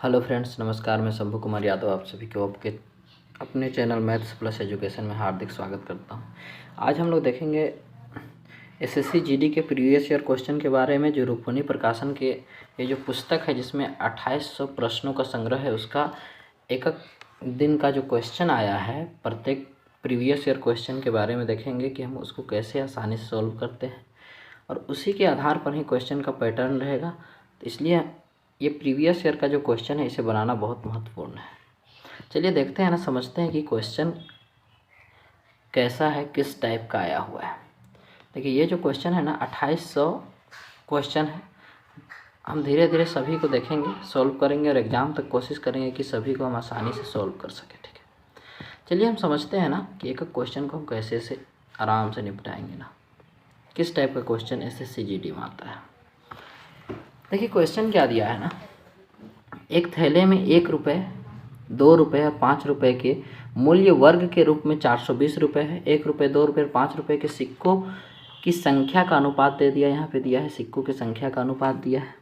Hello friends, नमस्कार। मैं शंभू कुमार यादव आप सभी को आपके अपने चैनल मैथ्स प्लस एजुकेशन में हार्दिक स्वागत करता हूं। आज हम लोग देखेंगे एसएससी जीडी के प्रीवियस ईयर क्वेश्चन के बारे में, जो रूपमणि प्रकाशन के ये जो पुस्तक है जिसमें 2800 प्रश्नों का संग्रह है, उसका एक दिन का जो क्वेश्चन आया है, प्रत्येक प्रीवियस ईयर क्वेश्चन के बारे में देखेंगे कि हम उसको कैसे आसानी से सॉल्व करते हैं, और उसी के आधार पर ही क्वेश्चन का पैटर्न रहेगा। तो इसलिए ये प्रीवियस ईयर का जो क्वेश्चन है, इसे बनाना बहुत महत्वपूर्ण है। चलिए देखते हैं ना, समझते हैं कि क्वेश्चन कैसा है, किस टाइप का आया हुआ है। देखिए, ये जो क्वेश्चन है ना, 2800 क्वेश्चन है। हम धीरे धीरे सभी को देखेंगे, सॉल्व करेंगे और एग्ज़ाम तक कोशिश करेंगे कि सभी को हम आसानी से सॉल्व कर सकें। ठीक है, चलिए हम समझते हैं ना कि एक क्वेश्चन को हम कैसे से आराम से निपटाएंगे ना, किस टाइप का क्वेश्चन एसएससी जीडी में आता है। देखिए, क्वेश्चन क्या दिया है ना, एक थैले में 1 रुपये, 2 रुपये और 5 रुपये के मूल्य वर्ग के रूप में 420 रुपये है। 1 रुपये, 2 रुपये और 5 रुपये के सिक्कों की संख्या का अनुपात दे दिया, यहाँ पे दिया है सिक्कों की संख्या का अनुपात दिया है।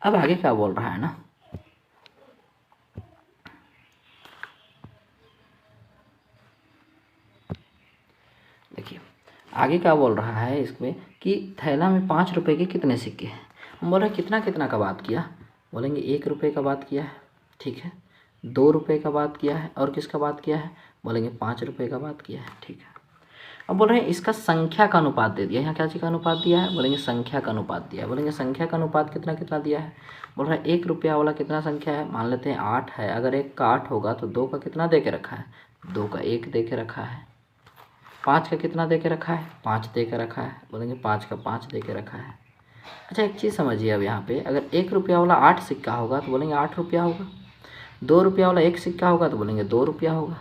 अब आगे क्या बोल रहा है ना, देखिए आगे क्या बोल रहा है इसमें कि थैला में 5 रुपये के कितने सिक्के हैं। हम बोल रहे हैं कितना कितना का बात किया, बोलेंगे 1 रुपये का बात किया है, ठीक है, 2 रुपये का बात किया है, और किसका बात किया है, बोलेंगे 5 रुपये का बात किया है। ठीक है, अब बोल रहे हैं इसका संख्या का अनुपात दे दिया। यहाँ क्या चीज़ का अनुपात दिया है, बोलेंगे संख्या का अनुपात दिया है। बोलेंगे संख्या का अनुपात कितना कितना दिया है, बोल रहा है 1 रुपया वाला कितना संख्या है, मान लेते हैं 8 है। अगर 1 का 8 होगा तो 2 का कितना दे के रखा है, 2 का 1 दे के रखा है। 5 का कितना दे के रखा है, 5 दे के रखा है। बोलेंगे 5 का 5 दे के रखा है। अच्छा, एक चीज़ समझिए, अब यहाँ पे अगर 1 रुपया वाला 8 सिक्का होगा तो बोलेंगे 8 रुपया होगा। 2 रुपया वाला 1 सिक्का होगा तो बोलेंगे 2 रुपया होगा।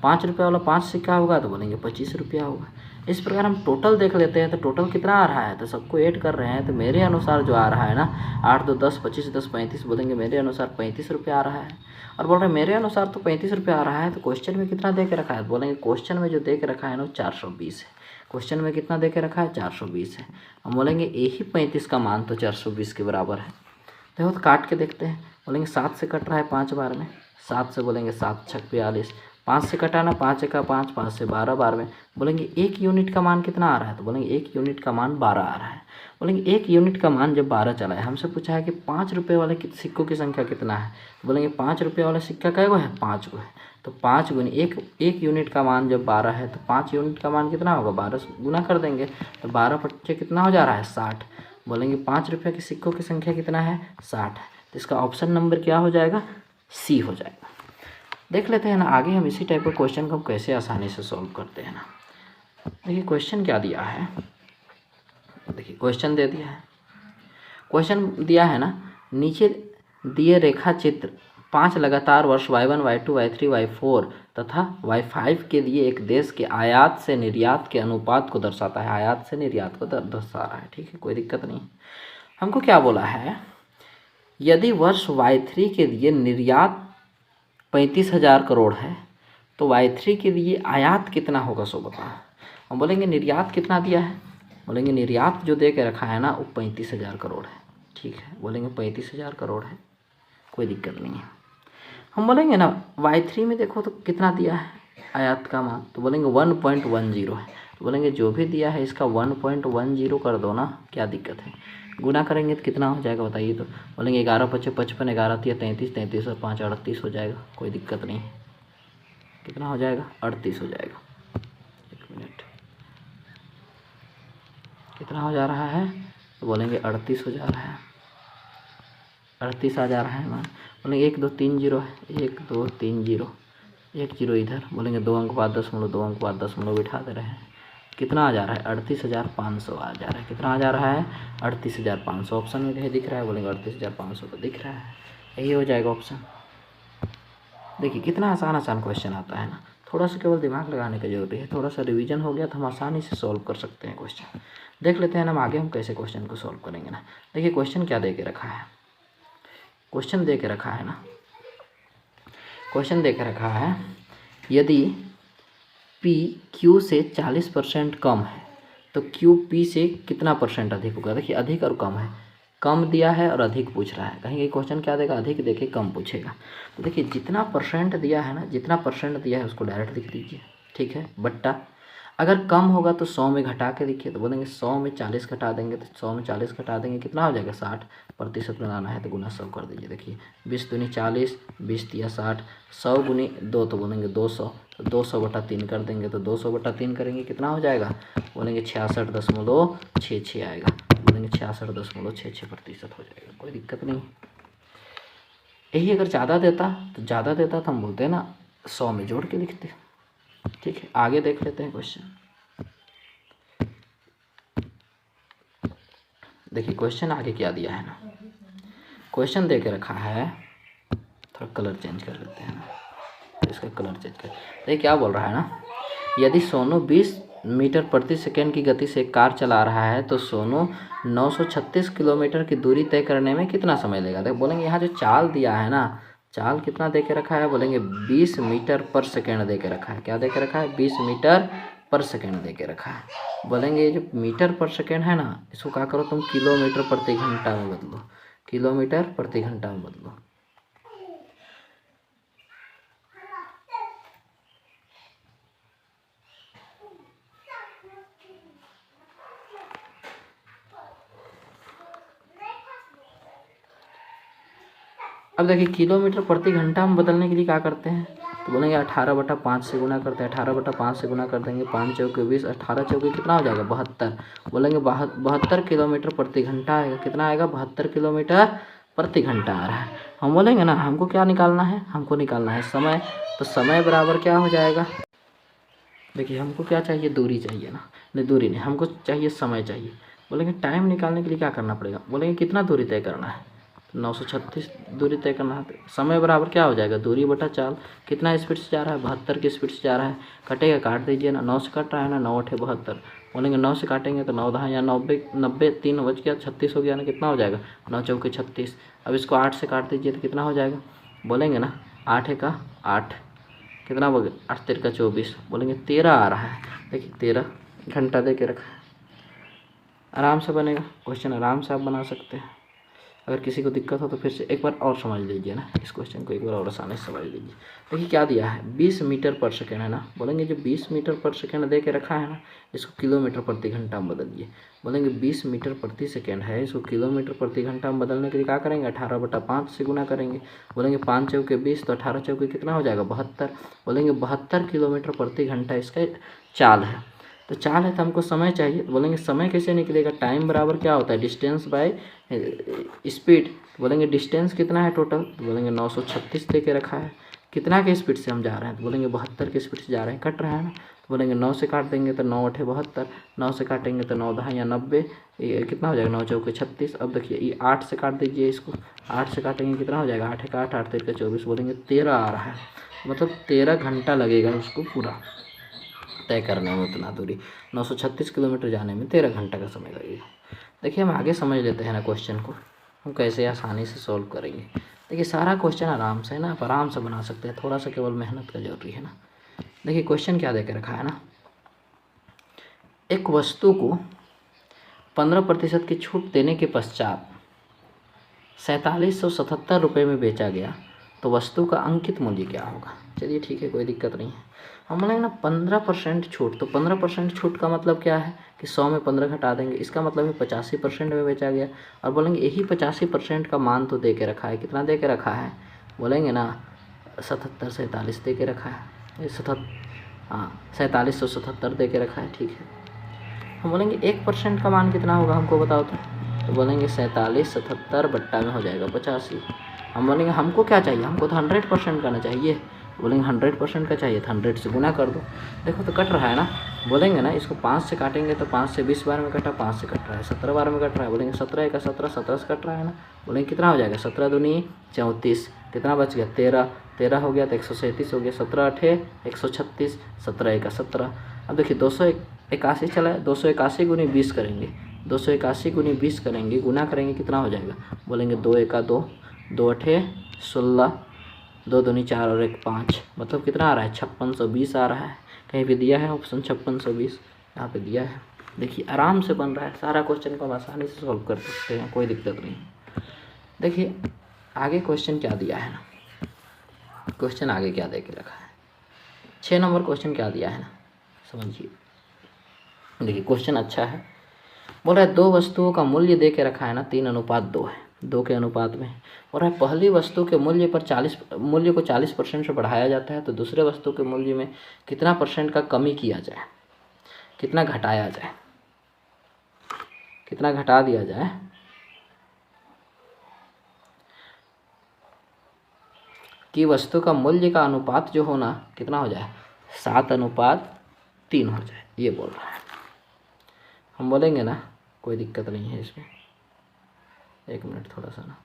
5 रुपया वाला 5 सिक्का होगा तो बोलेंगे 25 रुपया होगा। इस प्रकार हम टोटल देख लेते हैं तो टोटल कितना आ रहा है, तो सबको ऐड कर रहे हैं। तो मेरे अनुसार जो आ रहा है ना, 8 2 10 25 10 35, बोलेंगे मेरे अनुसार 35 रुपया आ रहा है। और बोल रहे हैं मेरे अनुसार तो 35 रुपया आ रहा है। तो क्वेश्चन में कितना दे के रखा है, बोलेंगे क्वेश्चन में जो दे के रखा है ना, वो 420 है। क्वेश्चन में कितना दे के रखा है, 420 है। हम बोलेंगे यही 35 का मान तो 420 के बराबर है। देखो तो काट के देखते हैं। बोलेंगे 7 से कट रहा है 5 बार में, 7 से बोलेंगे 7 छक 42। 5 से कटाना, 5 का 5, 5 से 12 बार में। बोलेंगे 1 यूनिट का मान कितना आ रहा है, तो बोलेंगे 1 यूनिट का मान 12 आ रहा है। बोलेंगे 1 यूनिट का मान जब 12 चला है, हमसे पूछा है कि 5 रुपये वाले सिक्कों की संख्या कितना है। तो बोलेंगे 5 रुपये वाला सिक्का कै गो है, 5 गो है। तो 5 गुनी 1 यूनिट का मान जब 12 है, तो 5 यूनिट का मान कितना होगा, 12 से गुना कर देंगे तो 12 पच्चे कितना हो जा रहा है, 60। बोलेंगे 5 रुपये के सिक्कों की संख्या कितना है, 60 है। तो इसका ऑप्शन नंबर क्या हो जाएगा, सी हो जाएगा। देख लेते हैं ना आगे हम इसी टाइप का क्वेश्चन को हम कैसे आसानी से सॉल्व करते हैं ना। देखिए क्वेश्चन क्या दिया है, देखिए क्वेश्चन दे दिया है। क्वेश्चन दिया है ना, नीचे दिए रेखा चित्र 5 लगातार वर्ष y1 y2 y3 y4 तथा y5 के लिए एक देश के आयात से निर्यात के अनुपात को दर्शाता है। आयात से निर्यात को दर्शा रहा है, ठीक है, कोई दिक्कत नहीं। हमको क्या बोला है, यदि वर्ष y3 के लिए निर्यात 35,000 करोड़ है तो y3 के लिए आयात कितना होगा, सो बताओ। हम बोलेंगे निर्यात कितना दिया है, बोलेंगे निर्यात जो दे के रखा है ना, वो 35,000 करोड़ है। ठीक है, बोलेंगे 35,000 करोड़ है, कोई दिक्कत नहीं है। हम बोलेंगे ना y3 में देखो तो कितना दिया है आयात का मान, तो बोलेंगे 1.10 है। तो बोलेंगे जो भी दिया है इसका 1.10 कर दो ना, क्या दिक्कत है। गुना करेंगे तो कितना हो जाएगा बताइए, तो बोलेंगे 11 5 55, 11 3 33, 33 और 5 38 हो जाएगा, कोई दिक्कत नहीं। कितना हो जाएगा, 38 हो जाएगा। एक मिनट, कितना हो जा रहा है, तो बोलेंगे 38 हो जा रहा है, 38 आ जा रहा है मान। बोलेंगे 1 2 3 0 है, 1 2 3 0, 1 0 इधर। बोलेंगे 2 अंक बाद 10 2 अंक बाद 10 बिठा दे रहे हैं। कितना आ जा रहा है, 38,500 आ जा रहा है। कितना आ जा रहा है, 38,500। ऑप्शन में कहीं दिख रहा है, बोलेंगे 38,500 तो दिख रहा है, यही हो जाएगा ऑप्शन। देखिए कितना आसान आसान क्वेश्चन आता है ना, थोड़ा सा केवल दिमाग लगाने की जरूरी है। थोड़ा सा रिवीजन हो गया तो हम आसानी से सॉल्व कर सकते हैं क्वेश्चन। देख लेते हैं ना हम आगे हम कैसे क्वेश्चन को सॉल्व करेंगे ना। देखिए क्वेश्चन क्या दे के रखा है, क्वेश्चन दे के रखा है ना, क्वेश्चन दे के रखा है, यदि P Q से 40% कम है तो Q P से कितना परसेंट अधिक होगा। देखिए अधिक और कम है, कम दिया है और अधिक पूछ रहा है। कहीं क्वेश्चन क्या देगा, अधिक देके कम पूछेगा। तो देखिए जितना परसेंट दिया है ना, जितना परसेंट दिया है उसको डायरेक्ट लिख दीजिए, ठीक है, बट्टा। अगर कम होगा तो 100 में घटा के लिखिए, तो बोलेंगे 100 में 40 घटा देंगे, तो 100 में 40 घटा देंगे कितना हो जाएगा 60% बनाना है तो गुना 100 कर दीजिए। देखिए 20 दूनी 40, 20 दिया 60, 100 गुनी 2 तो बोलेंगे 200, तो 200/3 कर देंगे, तो 200/3 करेंगे कितना हो जाएगा, बोलेंगे 66.66 आएगा, बोलेंगे 66.66% हो जाएगा, कोई दिक्कत नहीं। यही अगर ज़्यादा देता तो हम बोलते हैं ना 100 में जोड़ के लिखते। ठीक है, आगे देख लेते हैं क्वेश्चन। देखिए क्वेश्चन आगे क्या दिया है ना, क्वेश्चन दे के रखा है, थोड़ा कलर चेंज कर लेते हैं ना, इसका कलर चेंज कर। देखिए क्या बोल रहा है ना, यदि सोनू 20 मीटर प्रति सेकेंड की गति से कार चला रहा है तो सोनू 936 किलोमीटर की दूरी तय करने में कितना समय लेगा। देखो बोलेंगे यहाँ जो चाल दिया है ना, चाल कितना दे के रखा है, बोलेंगे 20 मीटर पर सेकेंड दे के रखा है। क्या दे के रखा है, 20 मीटर पर सेकेंड दे के रखा है। बोलेंगे ये जो मीटर पर सेकेंड है ना, इसको क्या करो तुम किलोमीटर प्रति घंटा में बदलो, किलोमीटर प्रति घंटा में बदलो। अब देखिए किलोमीटर प्रति घंटा में बदलने के लिए क्या करते हैं, तो बोलेंगे 18/5 से गुना करते हैं, 18/5 से गुना कर देंगे, 5 चौके 20, 18 चौके कितना हो जाएगा 72, बोलेंगे 72 किलोमीटर प्रति घंटा आएगा। कितना आएगा, 72 किलोमीटर प्रति घंटा आ रहा है। हम बोलेंगे ना हमको क्या निकालना है, हमको निकालना है समय, तो समय बराबर क्या हो जाएगा, देखिए हमको क्या चाहिए, दूरी चाहिए ना, नहीं दूरी नहीं, हमको चाहिए समय चाहिए। बोलेंगे टाइम निकालने के लिए क्या करना पड़ेगा, बोलेंगे कितना दूरी तय करना है, 936 दूरी तय करना है। समय बराबर क्या हो जाएगा, दूरी बटा चाल, कितना स्पीड से जा रहा है, 72 की स्पीड से जा रहा है। कटेगा, काट दीजिए ना, 9 से कट रहा है ना, 9 8 72, बोलेंगे 9 से काटेंगे तो 9 10 या 90 3 बच गया, 36 हो गया ना, कितना हो जाएगा 9 चौके 36। अब इसको 8 से काट दीजिए तो कितना हो जाएगा, बोलेंगे ना 8 1 8, कितना हो गया 8 3 24, बोलेंगे 13 आ रहा है। देखिए 13 घंटा दे के रखा है, आराम से बनेगा क्वेश्चन, आराम से आप बना सकते हैं। अगर किसी को दिक्कत हो तो फिर से एक बार और समझ लीजिए ना, इस क्वेश्चन को एक बार और आसानी से समझ लीजिए। देखिए क्या दिया है, 20 मीटर पर सेकेंड है ना, बोलेंगे जो 20 मीटर पर सेकेंड दे के रखा है ना, इसको किलोमीटर प्रति घंटा में बदलिए। बोलेंगे 20 मीटर प्रति सेकेंड है, इसको किलोमीटर प्रति घंटा में बदलने के लिए क्या करेंगे, 18/5 से गुना करेंगे। बोलेंगे 5 चौके 20, तो 18 चौके कितना हो जाएगा 72, बोलेंगे 72 किलोमीटर प्रति घंटा इसका चाल है। तो चाल है तो हमको समय चाहिए, तो बोलेंगे समय कैसे निकलेगा, टाइम बराबर क्या होता है, डिस्टेंस बाय स्पीड। बोलेंगे डिस्टेंस कितना है टोटल, तो बोलेंगे 936 दे के रखा है। कितना के स्पीड से हम जा रहे हैं, तो बोलेंगे 72 के स्पीड से जा रहे हैं, कट रहा है ना, तो बोलेंगे 9 से काट देंगे तो 9 8 72, 9 से काटेंगे तो 9 10 या 90, ये कितना हो जाएगा 9 चौके 36। अब देखिए ये 8 से काट दीजिए, इसको 8 से काटेंगे कितना हो जाएगा 8 1 8, 8 3 24, बोलेंगे 13 आ रहा है। मतलब 13 घंटा लगेगा उसको पूरा तय करने में, उतना दूरी 936 किलोमीटर जाने में 13 घंटा का समय लगेगा। देखिए हम आगे समझ लेते हैं ना क्वेश्चन को, हम कैसे आसानी से सॉल्व करेंगे। देखिए सारा क्वेश्चन आराम से ना, आप आराम से बना सकते हैं, थोड़ा सा केवल मेहनत का जरूरी है ना। देखिए क्वेश्चन क्या देकर रखा है ना, एक वस्तु को 15% की छूट देने के पश्चात 4777 रुपये में बेचा गया तो वस्तु का अंकित मूल्य क्या होगा। चलिए ठीक है, कोई दिक्कत नहीं है। हम बोलेंगे ना 15% छूट, तो 15% छूट का मतलब क्या है कि 100 में 15 घटा देंगे, इसका मतलब है 85% में बेचा गया। और बोलेंगे यही 85% का मान तो दे के रखा है, कितना दे के रखा है, बोलेंगे ना 77 47 दे के रखा है, 4777 दे के रखा है। ठीक है, हम बोलेंगे 1% का मान कितना होगा हमको बताओ तो बोलेंगे 47 77 बट्टा में हो जाएगा 85। हम बोलेंगे हमको क्या चाहिए, हमको तो 100% करना चाहिए, बोलेंगे 100% का चाहिए तो 100 से गुना कर दो। देखो तो कट रहा है ना, बोलेंगे ना इसको 5 से काटेंगे तो 5 से 20 बार में कटा, 5 से कट रहा है, 17 बार में कट रहा है, बोलेंगे 17 1 17, 17 से कट रहा है ना, बोलेंगे कितना हो जाएगा 17 दूनी 34, कितना बच गया 13, 13 हो गया तो 137 हो गया, 17 8 136, 17 1 17। अब देखिए 281 चला है, 281 गुनी 20 करेंगे, 281 गुनी 20 करेंगे, गुना करेंगे कितना हो जाएगा, बोलेंगे 2 1 2, 2 8 16, 2 दूनी 4 और 1 5, मतलब कितना आ रहा है 5620 आ रहा है। कहीं पे दिया है ऑप्शन 5620, यहाँ पे दिया है। देखिए आराम से बन रहा है, सारा क्वेश्चन को हम आसानी से सॉल्व कर सकते हैं, कोई दिक्कत नहीं। देखिए आगे क्वेश्चन क्या दिया है ना, क्वेश्चन आगे क्या दे के रखा है, 6 नंबर क्वेश्चन क्या दिया है ना, समझिए। देखिए क्वेश्चन अच्छा है, बोल रहा है 2 वस्तुओं का मूल्य दे के रखा है ना 3:2 है, 2 के अनुपात में। बोल रहा है पहली वस्तु के मूल्य को 40% से बढ़ाया जाता है, तो दूसरे वस्तु के मूल्य में कितना % का कमी किया जाए, कितना घटाया जाए, कितना घटा दिया जाए, कि वस्तु का मूल्य का अनुपात जो होना कितना हो जाए, 7:3 हो जाए, ये बोल रहा है। हम बोलेंगे ना, कोई दिक्कत नहीं है इसमें, 1 मिनट थोड़ा सा ना,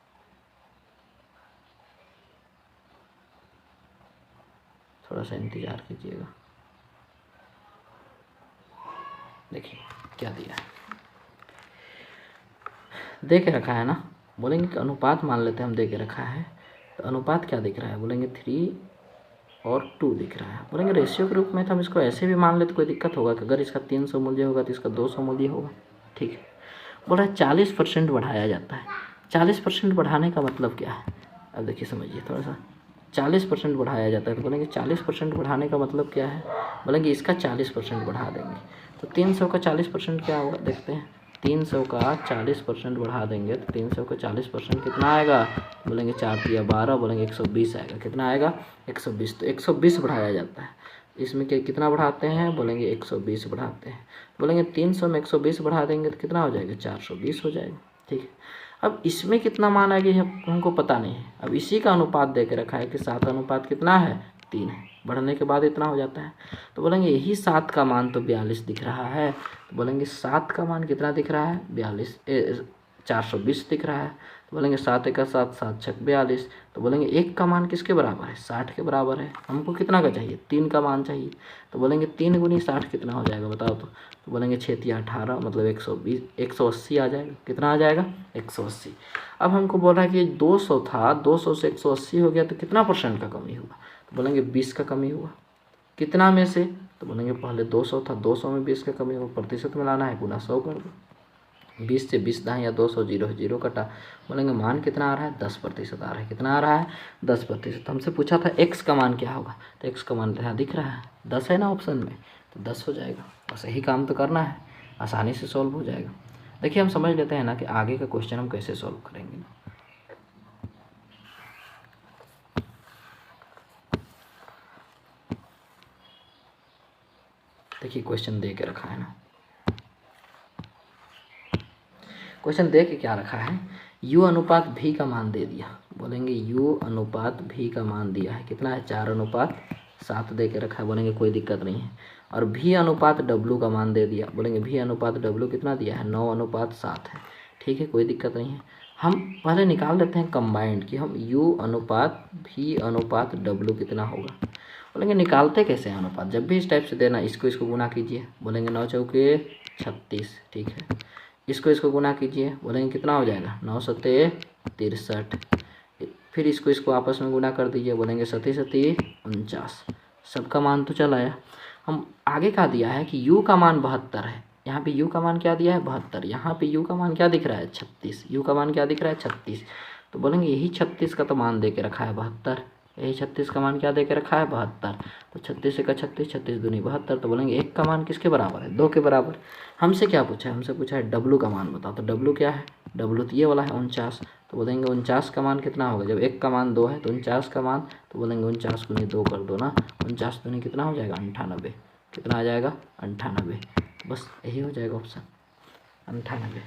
थोड़ा सा इंतज़ार कीजिएगा। देखिए क्या दिया है, दे के रखा है ना, बोलेंगे कि अनुपात मान लेते हैं हम, दे के रखा है तो अनुपात क्या दिख रहा है, बोलेंगे 3 और 2 दिख रहा है। बोलेंगे रेशियो के रूप में तो हम इसको ऐसे भी मान लेते, कोई दिक्कत होगा कि अगर इसका 300 मूल्य होगा तो इसका 200 मूल्य होगा, ठीक है। बोल रहा है 40% बढ़ाया जाता है, 40% बढ़ाने का मतलब क्या है, अब देखिए समझिए थोड़ा सा, 40% बढ़ाया जाता है तो बोलेंगे 40% बढ़ाने का मतलब क्या है, बोलेंगे इसका 40% बढ़ा देंगे, तो 300 का 40% क्या होगा, देखते हैं। 300 का 40% बढ़ा देंगे तो 300 का 40% कितना आएगा, बोलेंगे 4 तिया 12, बोलेंगे 120 आएगा, कितना आएगा 120, तो 120 बढ़ाया जाता है। इसमें कितना बढ़ाते हैं, बोलेंगे 120 बढ़ाते हैं, बोलेंगे 300 में 120 बढ़ा देंगे तो कितना हो जाएगा, 420 हो जाएगा, ठीक है। अब इसमें कितना मान आएगा ये हमको पता नहीं है, अब इसी का अनुपात दे के रखा है कि 7 अनुपात कितना है 3 है, बढ़ने के बाद इतना हो जाता है, तो बोलेंगे यही 7 का मान तो 42 दिख रहा है, तो बोलेंगे 7 का मान कितना दिख रहा है, 420 दिख रहा है, तो बोलेंगे 7 × 7 7 × 42, तो बोलेंगे 1 का मान किसके बराबर है, 60 के बराबर है। हमको कितना का चाहिए, 3 का मान चाहिए, तो बोलेंगे 3 × 60 कितना हो जाएगा बताओ तो बोलेंगे 6 तिया 18, मतलब 120, 180 आ जाएगा, कितना आ जाएगा 180। अब हमको बोल रहा है कि 200 था, 200 से 180 हो गया तो कितना % का कमी हुआ, तो बोलेंगे 20 का कमी हुआ, कितना में से, तो बोलेंगे पहले 200 था, 200 में 20 का कमी हुआ, प्रतिशत में लाना है, गुना 100 कर दो, 20 से 20 दाएँ या 200, 0 कटा, बोलेंगे मान कितना आ रहा है 10% आ रहा है, कितना आ रहा है 10%। हमसे पूछा था x का मान क्या होगा, तो x का मान यहाँ दिख रहा है 10 है ना ऑप्शन में, तो 10 हो जाएगा, बस यही काम तो करना है, आसानी से सॉल्व हो जाएगा। देखिए हम समझ लेते हैं ना कि आगे का क्वेश्चन हम कैसे सॉल्व करेंगे ना। देखिए क्वेश्चन दे के रखा है ना, क्वेश्चन दे के क्या रखा है, u अनुपात v का मान दे दिया, बोलेंगे u अनुपात v का मान दिया है, कितना है 4:7 दे के रखा है, बोलेंगे कोई दिक्कत नहीं है। और v अनुपात w का मान दे दिया, बोलेंगे v अनुपात w कितना दिया है 9:7 है, ठीक है, कोई दिक्कत नहीं है। हम पहले निकाल लेते हैं कंबाइंड कि हम u अनुपात v अनुपात w कितना होगा, बोलेंगे निकालते कैसे हैं अनुपात, जब भी इस टाइप से देना इसको गुना कीजिए, बोलेंगे 9 चौके 36, ठीक है, इसको गुना कीजिए, बोलेंगे कितना हो जाएगा 9 सत्ते 63, फिर इसको आपस में गुना कर दीजिए, बोलेंगे 7 सत्ते 49, सबका मान तो चल आया। हम आगे का दिया है कि u का मान 72 है, यहाँ पे u का मान क्या दिया है 72, यहाँ पे u का मान क्या दिख रहा है 36, u का मान क्या दिख रहा है 36, तो बोलेंगे यही 36 का तो मान दे के रखा है 72, यही 36 का मान क्या दे के रखा है 72, तो 36 का 36, 36 दूनी 72, तो बोलेंगे 1 का मान किसके बराबर है 2 के बराबर। हमसे क्या पूछा है, हमसे पूछा है w का मान बताओ, तो w क्या है, w तो ये वाला है 49, तो बोलेंगे 49 का मान कितना होगा, जब 1 का मान 2 है तो 49 का मान, तो बोलेंगे 49 गुनी 2 कर दो ना, 49 दूनी कितना हो जाएगा 98, कितना आ जाएगा 98, बस यही हो जाएगा ऑप्शन 98।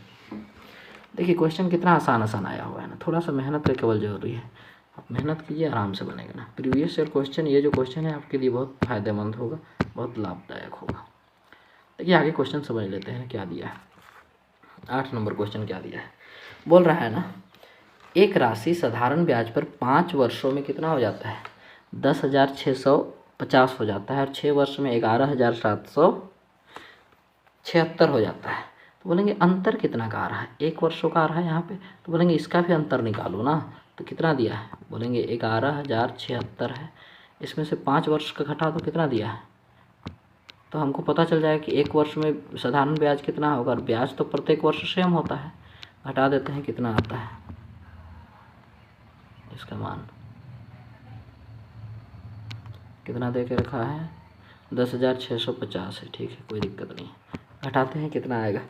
देखिए क्वेश्चन कितना आसान आया हुआ है ना, थोड़ा सा मेहनत का केवल जरूरी है, आप मेहनत कीजिए आराम से बनेगा ना। प्रीवियस ईयर क्वेश्चन, ये जो क्वेश्चन है आपके लिए बहुत फ़ायदेमंद होगा, बहुत लाभदायक होगा। देखिए आगे क्वेश्चन समझ लेते हैं क्या दिया है। 8 नंबर क्वेश्चन क्या दिया है, बोल रहा है ना एक राशि साधारण ब्याज पर 5 वर्षों में कितना हो जाता है 10,650 हो जाता है, और 6 वर्ष में 11,776 हो जाता है। तो बोलेंगे अंतर कितना का आ रहा है, 1 वर्षों का आ रहा है यहाँ पे, तो बोलेंगे इसका भी अंतर निकालो ना, तो कितना दिया है, बोलेंगे 11,076 है, इसमें से 5 वर्ष का घटा तो कितना दिया है तो हमको पता चल जाएगा कि एक वर्ष में साधारण ब्याज कितना होगा, और ब्याज तो प्रत्येक वर्ष सेम होता है। घटा देते हैं कितना आता है इसका मान, कितना दे के रखा है 10,650 है, ठीक है कोई दिक्कत नहीं। घटाते हैं कितना आएगा,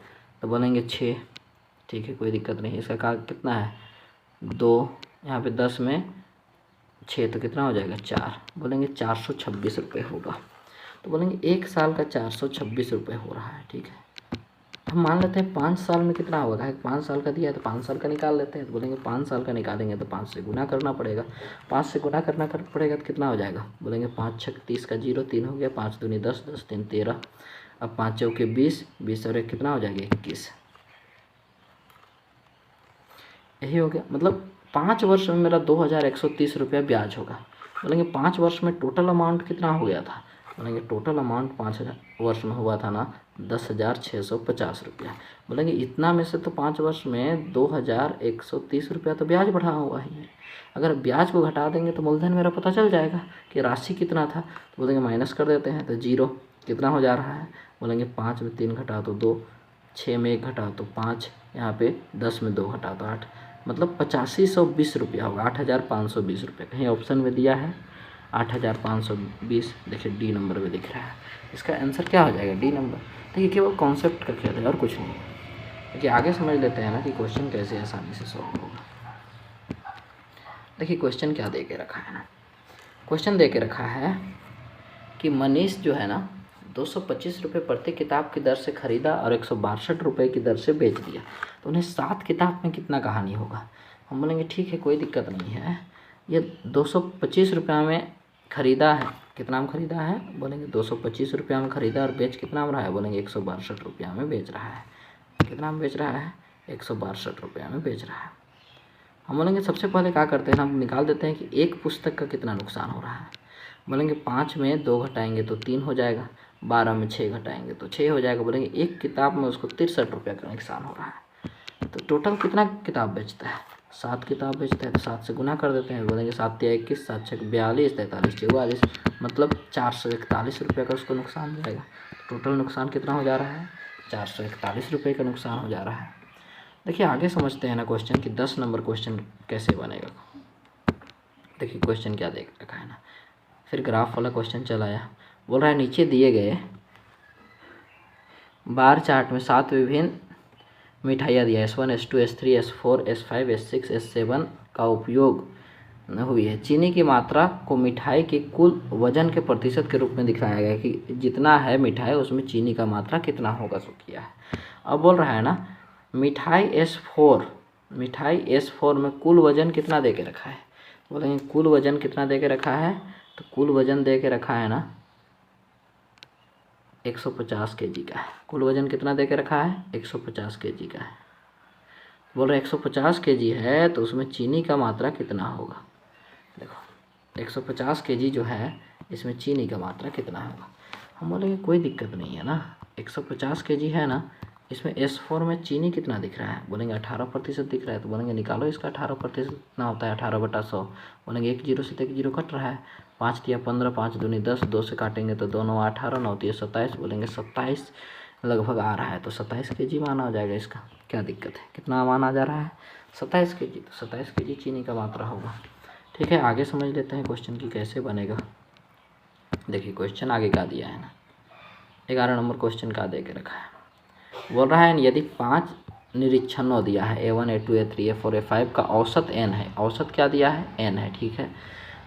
तो बोलेंगे 6, ठीक है कोई दिक्कत नहीं। इसका का कितना है 2, यहाँ पे 10 में 6 तो कितना हो जाएगा 4, बोलेंगे 426 रुपये होगा। तो बोलेंगे एक साल का 426 रुपये हो रहा है, ठीक है। हम मान लेते हैं 5 साल में कितना होगा, 5 साल का दिया है तो 5 साल का निकाल लेते हैं। तो बोलेंगे 5 साल का निकालेंगे तो 5 से गुना करना पड़ेगा, 5 से गुना करना पड़ेगा तो कितना हो जाएगा, बोलेंगे 5 6 30 का 0 3 हो गया, 5 दूनी 10 10 3 13, अब 5 चौके 20 20 और 1 कितना हो जाएगा 21, यही हो गया। मतलब 5 वर्ष में मेरा 2,130 रुपया ब्याज होगा। बोलेंगे 5 वर्ष में टोटल अमाउंट कितना हो गया था, बोलेंगे टोटल अमाउंट 5 वर्ष में हुआ था ना 10,650 रुपया। बोलेंगे इतना में से तो 5 वर्ष में 2,130 रुपया तो ब्याज बढ़ा हुआ ही है। अगर ब्याज को घटा देंगे तो मूलधन मेरा पता चल जाएगा कि राशि कितना था। तो बोलेंगे माइनस कर देते हैं, तो 0 कितना हो जा रहा है, बोलेंगे 5 में 3 घटा तो 2, 6 में 1 घटा तो 5, यहाँ पे 10 में 2 घटा तो 8, मतलब 8520 रुपया होगा, 8,520 रुपये। कहीं ऑप्शन में दिया है 8,520, देखिए डी नंबर में दिख रहा है। इसका आंसर क्या हो जाएगा डी नंबर। देखिए केवल कॉन्सेप्ट का खेल है और कुछ नहीं। देखिए आगे समझ लेते हैं ना कि क्वेश्चन कैसे आसानी से सॉल्व होगा। देखिए क्वेश्चन क्या दे के रखा है ना, क्वेश्चन दे के रखा है कि मनीष जो है ना 225 रुपये प्रति किताब की दर से खरीदा और 162 रुपये की दर से बेच दिया, तो उन्हें 7 किताब में कितना कहानी होगा। हम बोलेंगे ठीक है कोई दिक्कत नहीं है, ये 225 रुपया में ख़रीदा है, कितना में ख़रीदा है, बोलेंगे 225 रुपया में ख़रीदा और बेच कितना में रहा है, बोलेंगे 162 रुपया में बेच रहा है। कितना में बेच रहा है 162 रुपया में बेच रहा है। हम बोलेंगे सबसे पहले क्या करते हैं, हम निकाल देते हैं कि एक पुस्तक का कितना नुकसान हो रहा है। बोलेंगे 5 में 2 घटाएंगे तो 3 हो जाएगा, 12 में 6 घटाएंगे तो 6 हो जाएगा। बोलेंगे एक किताब में उसको 63 रुपया का नुकसान हो रहा है। तो टोटल कितना किताब बेचता है, 7 किताब बेचता है, तो 7 से गुना कर देते हैं। बोलेंगे 7 या 21, 7 6 42, 43 44, मतलब 441 रुपये का उसको नुकसान जाएगा। टोटल नुकसान कितना हो जा रहा है 441 रुपये का नुकसान हो जा रहा है। देखिए आगे समझते हैं ना क्वेश्चन कि 10 नंबर क्वेश्चन कैसे बनेगा। देखिए क्वेश्चन क्या देख रखा है ना, फिर ग्राफ वाला क्वेश्चन चला आया। बोल रहा है नीचे दिए गए बार चार्ट में 7 विभिन्न मिठाइयाँ दिया, S1 S2 S3 S4 S5 S6 S7 का उपयोग हुई है। चीनी की मात्रा को मिठाई के कुल वजन के प्रतिशत के रूप में दिखाया गया कि जितना है मिठाई उसमें चीनी का मात्रा कितना होगा सो किया है। अब बोल रहा है ना मिठाई S4 में कुल वजन कितना दे के रखा है, बोलेंगे कुल वजन कितना दे के रखा है, तो कुल वजन दे के रखा है ना 150 kg का है। कुल वजन कितना दे के रखा है 150 kg का है। बोल रहे 150 kg है तो उसमें चीनी का मात्रा कितना होगा। देखो 150 kg जो है इसमें चीनी का मात्रा कितना होगा। हम बोलेंगे कोई दिक्कत नहीं है ना, 150 kg है ना, इसमें S4 में चीनी कितना दिख रहा है, बोलेंगे 18% दिख रहा है। तो बोलेंगे निकालो इसका 18% कितना होता है 18/100। बोलेंगे 1 0 से तो 1 0 कट रहा है, 5 दिया 15, 5 दूनी 10, 2 से काटेंगे तो 2 9 18, 9 3 27, बोलेंगे 27 लगभग आ रहा है। तो 27 kg माना हो जाएगा इसका, क्या दिक्कत है, कितना माना जा रहा है 27 kg, तो 27 kg चीनी का मात्रा होगा। ठीक है आगे समझ लेते हैं क्वेश्चन की कैसे बनेगा। देखिए क्वेश्चन आगे क्या दिया है ना, 11 नंबर क्वेश्चन का दे के रखा है। बोल रहा है यदि 5 निरीक्षणों दिया है A1 A2 A3 A4 A5 का औसत n है, औसत क्या दिया है n है, ठीक है।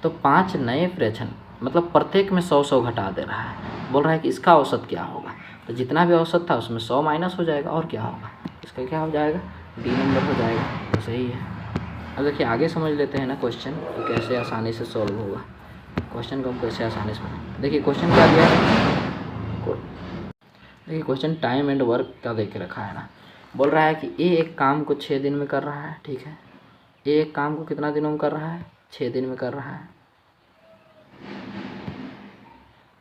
तो 5 नए प्रेक्षण मतलब प्रत्येक में 100 घटा दे रहा है। बोल रहा है कि इसका औसत क्या होगा, तो जितना भी औसत था उसमें 100 माइनस हो जाएगा और क्या होगा, इसका क्या हो जाएगा डी नंबर हो जाएगा। तो सही है। अब देखिए आगे समझ लेते हैं ना क्वेश्चन तो कैसे आसानी से सॉल्व होगा। क्वेश्चन को हम कैसे आसानी से, देखिए क्वेश्चन क्या दिया है, देखिए क्वेश्चन टाइम एंड वर्क का दे के रखा है ना। बोल रहा है कि ए एक काम को 6 दिन में कर रहा है, ठीक है। ए एक काम को कितना दिनों में कर रहा है 6 दिन में कर रहा है।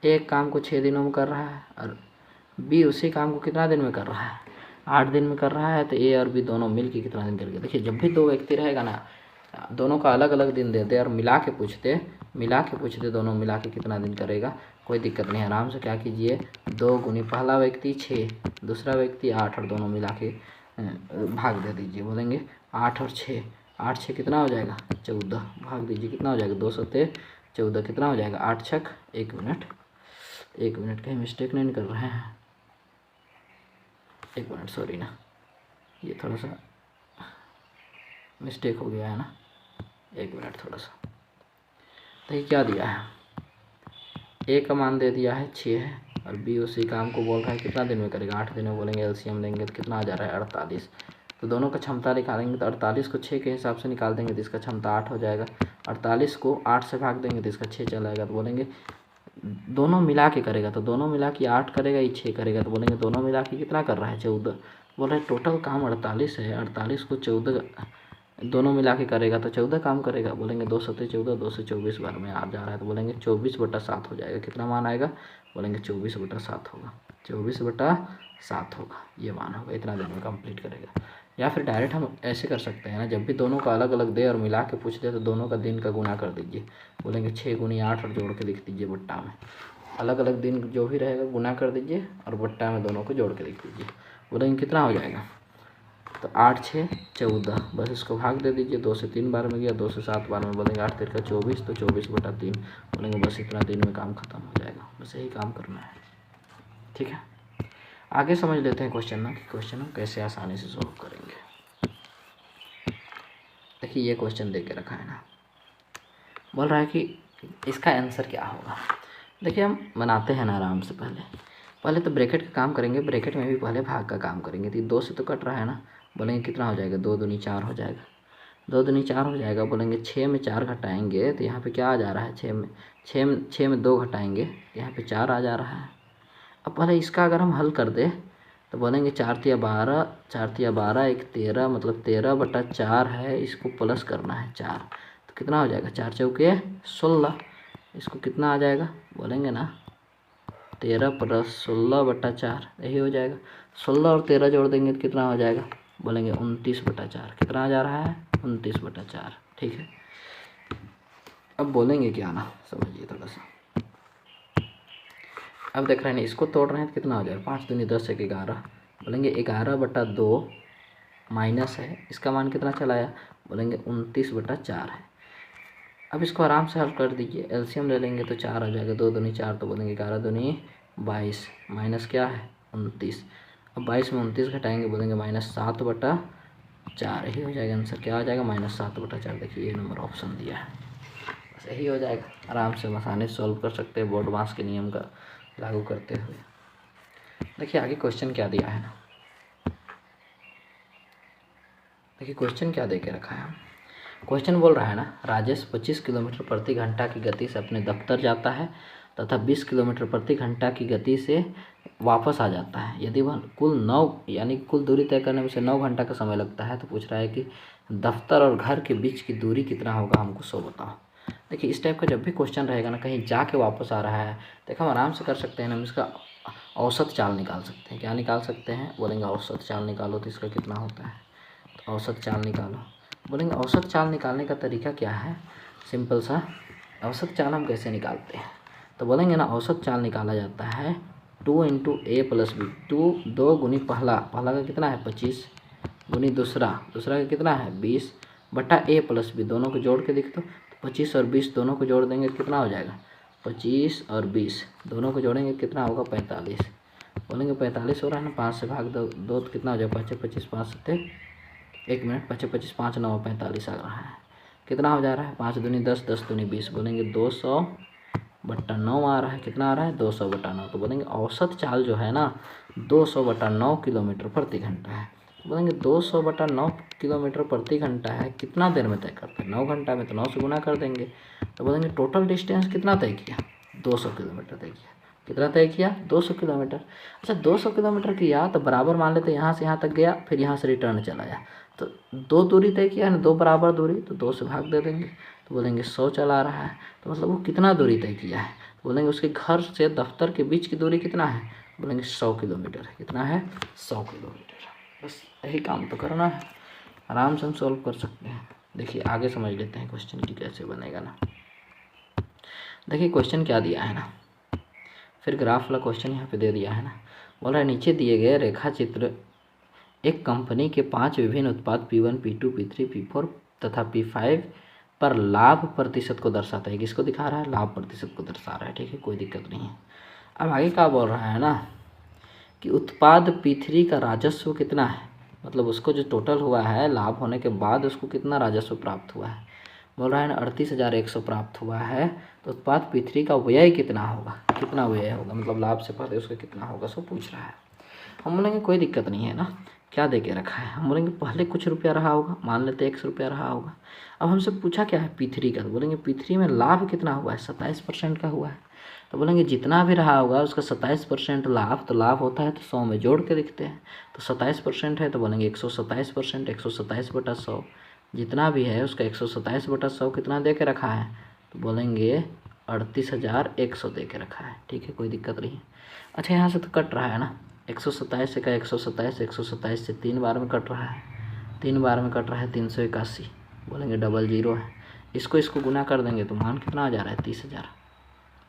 एक काम को 6 दिनों में कर रहा है और बी उसी काम को कितना दिन में कर रहा है 8 दिन में कर रहा है। तो ए और बी दोनों मिल के कितना दिन करके, देखिए जब भी 2 व्यक्ति रहेगा ना दोनों का अलग अलग दिन देते और मिला के पूछते दोनों मिला के कितना दिन करेगा कोई दिक्कत नहीं, आराम से क्या कीजिए, 2 गुनी पहला व्यक्ति 6, दूसरा व्यक्ति 8 और दोनों मिला के भाग दे दीजिए। बोलेंगे 8 और 6, 8 6 कितना हो जाएगा 14, भाग दीजिए कितना हो जाएगा 2 सत्ते 14, कितना हो जाएगा 8 छक 1 मिनट, 1 मिनट कहीं मिस्टेक नहीं कर रहे हैं, 1 मिनट सॉरी ना, ये थोड़ा सा मिस्टेक हो गया है ना, 1 मिनट थोड़ा सा। तो ये क्या दिया है, ए का मान दे दिया है 6 है और बी उसी काम को बोल रहा है कितना दिन में करेगा 8 दिन में। बोलेंगे एलसीएम लेंगे तो कितना आ जा रहा है 48, तो दोनों का क्षमता निकालेंगे तो 48 को 6 के हिसाब से निकाल देंगे तो इसका क्षमता 8 हो जाएगा, 48 को 8 से भाग देंगे तो इसका 6 चला आएगा। तो बोलेंगे दोनों मिला के करेगा तो दोनों मिला के 8 करेगा, ये 6 करेगा, तो बोलेंगे दोनों मिला के कितना कर रहा है 14। बोल रहे टोटल काम 48 है, 48 को 14 दोनों मिला के करेगा तो 14 काम करेगा। बोलेंगे 2 सत्ते 14, 2 से 24 बार में आ जा रहा है, तो बोलेंगे 24/7 हो जाएगा। कितना मान आएगा, बोलेंगे 24/7 होगा, 24/7 होगा, ये मान होगा, इतना दिन में कंप्लीट करेगा। या फिर डायरेक्ट हम ऐसे कर सकते हैं ना, जब भी दोनों का अलग अलग दे और मिला के पूछ दे तो दोनों का दिन का गुना कर दीजिए। बोलेंगे 6 गुनी 8 और जोड़ के लिख दीजिए बट्टा में, अलग अलग दिन जो भी रहेगा गुना कर दीजिए और बट्टा में दोनों को जोड़ के लिख दीजिए। बोलेंगे कितना हो जाएगा, तो 8 6 14, बस इसको भाग दे दीजिए, 2 से 3 बार में गया, 2 से 7 बार में। बोलेंगे 8 3 का 24, तो 24/3। बोलेंगे बस इतना दिन में काम खत्म हो जाएगा, बस यही काम करना है। ठीक है, आगे समझ लेते हैं क्वेश्चन ना, कि क्वेश्चन हम कैसे आसानी से सॉल्व करेंगे। देखिए ये क्वेश्चन दे के रखा है ना, बोल रहा है कि इसका आंसर क्या होगा। देखिए हम बनाते हैं ना आराम से, पहले तो ब्रैकेट का काम करेंगे, ब्रैकेट में भी पहले भाग का काम करेंगे। तो 2 से तो कट रहा है ना, बोलेंगे कितना हो जाएगा, 2 दूनी 4 हो जाएगा, 2 दूनी 4 हो जाएगा। बोलेंगे 6 में 4 घटाएंगे तो यहाँ पे क्या आ जा रहा है, 6 में 2 घटाएंगे यहाँ पे 4 आ जा रहा है। अब पहले इसका अगर हम हल कर दे तो बोलेंगे 4 तिया 12, 4 तिया 12 1 13, मतलब 13/4 है, इसको प्लस करना है 4, तो कितना हो जाएगा 4 चौके 16, इसको कितना आ जाएगा, बोलेंगे ना 13 + 16/4, यही हो जाएगा। 16 और 13 जोड़ देंगे तो कितना हो जाएगा, बोलेंगे 29/4, कितना आ जा रहा है 29/4। ठीक है, अब बोलेंगे क्या ना, समझिए थोड़ा सा। अब देख रहे हैं इसको तोड़ रहे हैं तो कितना हो जाएगा, 5 दूनी 10 1 11, बोलेंगे 11/2 माइनस है, इसका मान कितना चला आया, बोलेंगे 29/4 है। अब इसको आराम से हल कर दीजिए, एलसीएम ले लेंगे तो 4 आ जाएगा, 2 दूनी 4, तो बोलेंगे 11 दूनी 22 माइनस क्या है 29। अब 22 में 29 घटाएंगे, बोलेंगे -7/4, यही हो जाएगा आंसर। क्या आ जाएगा -7/4। देखिए ये नंबर ऑप्शन दिया है, बस यही हो जाएगा। आराम से आसानी से सॉल्व कर सकते हैं बोर्ड मास के नियम का लागू करते हुए। देखिए आगे क्वेश्चन क्या दिया है ना, देखिए क्वेश्चन क्या दे के रखा है। क्वेश्चन बोल रहा है ना, राजेश 25 किलोमीटर प्रति घंटा की गति से अपने दफ्तर जाता है तथा 20 किलोमीटर प्रति घंटा की गति से वापस आ जाता है। यदि वह कुल 9 यानी कुल दूरी तय करने में से 9 घंटा का समय लगता है, तो पूछ रहा है कि दफ्तर और घर के बीच की दूरी कितना होगा, हमको 100 बताओ। देखिए इस टाइप का जब भी क्वेश्चन रहेगा ना, कहीं जाके वापस आ रहा है, देखो हम आराम से कर सकते हैं ना, हम इसका औसत चाल निकाल सकते हैं। क्या निकाल सकते हैं, बोलेंगे औसत चाल निकालो तो इसका कितना होता है, तो औसत चाल निकालो। बोलेंगे औसत चाल निकालने का तरीका क्या है, सिंपल सा। औसत चाल हम कैसे निकालते हैं, तो बोलेंगे ना औसत चाल निकाला जाता है 2 × a + b। 2 गुनी पहला का कितना है 25, गुनी दूसरा का कितना है 20 बटा a + b, दोनों को जोड़ के देख तो 25 और 20 दोनों को जोड़ देंगे तो कितना हो जाएगा, 25 और 20 दोनों को जोड़ेंगे तो कितना होगा 45। बोलेंगे 45 हो रहा है ना, 5 से भाग दो तो कितना हो जाएगा 25 25 5 7 1 मिनट 25 25 5 9 45 आ रहा है। कितना हो जा रहा है 5 दूनी 10 10 दूनी 20, बोलेंगे 200/9 आ रहा है। कितना आ रहा है 200/9, तो बोलेंगे औसत चाल जो है ना 200/9 किलोमीटर प्रति घंटा है। बोलेंगे 200/9 किलोमीटर प्रति घंटा है, कितना देर में तय करते हैं 9 घंटा में, तो 9 से गुना कर देंगे। तो बोलेंगे टोटल डिस्टेंस कितना तय किया 200 किलोमीटर तय किया। कितना तय किया 200 किलोमीटर। अच्छा 200 किलोमीटर किया तो बराबर मान लेते यहाँ से यहाँ तक गया, फिर यहाँ से रिटर्न चला आया, तो 2 दूरी तय किया है ना, 2 बराबर दूरी, तो 2 से भाग दे देंगे, तो बोलेंगे 100 चला रहा है। तो मतलब वो कितना दूरी तय किया है, तो बोलेंगे उसके घर से दफ्तर के बीच की दूरी कितना है, बोलेंगे 100 किलोमीटर है। कितना है 100 किलोमीटर। बस यही काम तो करना है, आराम से हम सॉल्व कर सकते हैं। देखिए आगे समझ लेते हैं क्वेश्चन की कैसे बनेगा ना। देखिए क्वेश्चन क्या दिया है ना, फिर ग्राफ वाला क्वेश्चन यहाँ पे दे दिया है ना, बोल रहा है नीचे दिए गए रेखा चित्र एक कंपनी के 5 विभिन्न उत्पाद P1, P2, P3, P4 तथा P5 पर लाभ प्रतिशत को दर्शाता है। किसको दिखा रहा है? लाभ प्रतिशत को दर्शा रहा है। ठीक है, कोई दिक्कत नहीं है। अब आगे क्या बोल रहा है ना कि उत्पाद P3 का राजस्व कितना है, मतलब उसको जो टोटल हुआ है लाभ होने के बाद उसको कितना राजस्व प्राप्त हुआ है। बोल रहा है ना 38,100 प्राप्त हुआ है, तो उत्पाद P3 का व्यय कितना होगा, कितना व्यय होगा, मतलब लाभ से पहले उसका कितना होगा, सो पूछ रहा है। हम बोलेंगे कोई दिक्कत नहीं है ना, क्या दे के रखा है। हम बोलेंगे पहले कुछ रुपया रहा होगा, मान लेते 100 रुपया रहा होगा। अब हमसे पूछा क्या है P3 का, तो बोलेंगे P3 में लाभ कितना हुआ है, 27% का हुआ है। तो बोलेंगे जितना भी रहा होगा उसका 27% लाभ, तो लाभ होता है तो 100 में जोड़ के लिखते हैं। तो 27% है तो बोलेंगे 127%, 127/100 जितना भी है उसका 127/100 कितना दे के रखा है, तो बोलेंगे 38,100 दे के रखा है। ठीक है, कोई दिक्कत नहीं। अच्छा, यहाँ से तो कट रहा है ना, 127 से का 127, 127 से 3 बार में कट रहा है, 3 बार में कट रहा है 381, बोलेंगे डबल जीरो है। इसको गुना कर देंगे तो मान कितना आ जा रहा है, 30,000।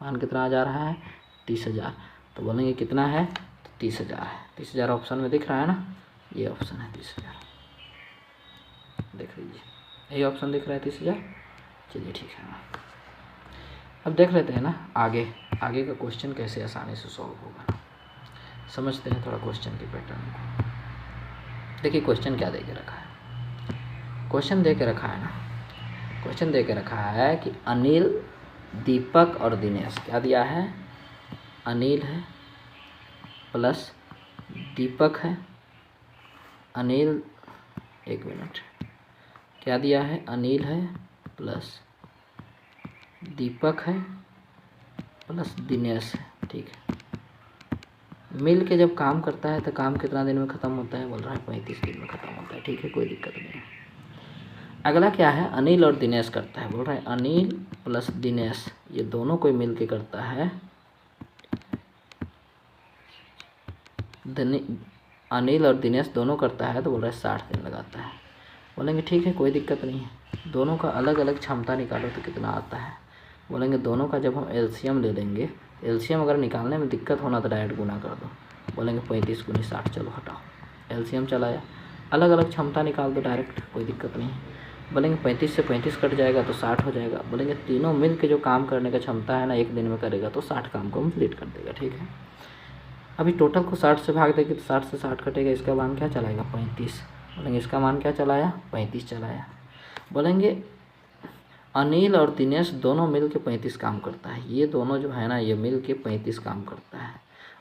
मान कितना आ जा रहा है, 30,000। तो बोलेंगे कितना है, तो 30,000 है। 30,000 ऑप्शन में दिख रहा है ना, ये ऑप्शन है 30,000, देख लीजिए, यही ऑप्शन दिख रहा है 30,000। चलिए ठीक है, अब देख लेते हैं ना आगे का क्वेश्चन कैसे आसानी से सॉल्व होगा। समझते हैं थोड़ा क्वेश्चन के पैटर्न को। देखिए क्वेश्चन क्या दे के रखा है, क्वेश्चन दे के रखा है ना, क्वेश्चन दे के रखा है कि अनिल, दीपक और दिनेश, क्या दिया है, अनिल है प्लस दीपक है, अनिल, एक मिनट, क्या दिया है, अनिल है प्लस दीपक है प्लस दिनेश है। ठीक है, मिल के जब काम करता है तो काम कितना दिन में ख़त्म होता है, बोल रहा है 35 दिन में ख़त्म होता है। ठीक है, कोई दिक्कत नहीं है। अगला क्या है, अनिल और दिनेश करता है, बोल रहा है अनिल प्लस दिनेश, ये दोनों कोई मिल के करता है, अनिल और दिनेश दोनों करता है, तो बोल रहा है 60 दिन लगाता है। बोलेंगे ठीक है, कोई दिक्कत नहीं है। दोनों का अलग अलग क्षमता निकालो तो कितना आता है। बोलेंगे दोनों का जब हम एलसीएम ले लेंगे, एलसीएम अगर निकालने में दिक्कत होना तो डायरेक्ट गुना कर दो। बोलेंगे 35 × 60, चलो हटाओ, एलसीएम चलाया, अलग अलग क्षमता निकाल दो डायरेक्ट, कोई दिक्कत नहीं है। बोलेंगे 35 से 35 कट जाएगा तो 60 हो जाएगा। बोलेंगे तीनों मिल के जो काम करने का क्षमता है ना, एक दिन में करेगा तो 60 काम को कंप्लीट कर देगा। ठीक है, अभी टोटल को 60 से भाग देंगे तो 60 से 60 कटेगा, इसका मान क्या चलाएगा, 35। बोलेंगे इसका मान क्या चलाया, 35 चलाया। बोलेंगे अनिल और दिनेश दोनों मिल के 35 काम करता है, ये दोनों जो है ना ये मिल के 35 काम करता है,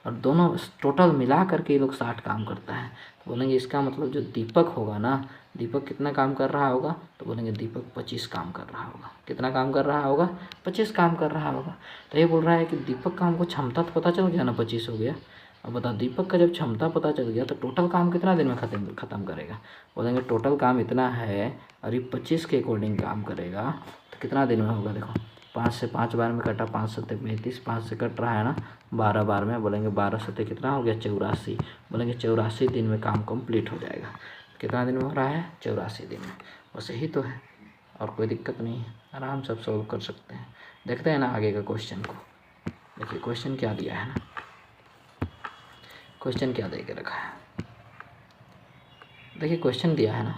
और दोनों टोटल मिला करके ये लोग 60 काम करता है। तो बोलेंगे इसका मतलब जो दीपक होगा ना, दीपक कितना काम कर रहा होगा, तो बोलेंगे दीपक 25 काम कर रहा होगा। कितना काम कर रहा होगा, 25 काम कर रहा होगा। तो ये बोल रहा है कि दीपक का हमको क्षमता तो पता चल गया ना, 25 हो गया। अब बताओ दीपक का जब क्षमता पता चल गया तो टोटल काम कितना दिन में ख़त्म करेगा। बोलेंगे टोटल काम इतना है और ये 25 के अकॉर्डिंग काम करेगा तो कितना दिन में होगा। देखो 5 से 5 बार में कटा, 5 7 35, 5 से कट रहा है ना 12 बार में। बोलेंगे 12 7 कितना हो गया, 84। बोलेंगे 84 दिन में काम कंप्लीट हो जाएगा। कितना दिन में हो रहा है, 84 दिन में। बस यही तो है, और कोई दिक्कत नहीं है, आराम से सॉल्व कर सकते हैं। देखते हैं ना आगे का क्वेश्चन को। देखिए क्वेश्चन क्या दिया है ना, क्वेश्चन क्या दे के रखा है। देखिए क्वेश्चन दिया है ना,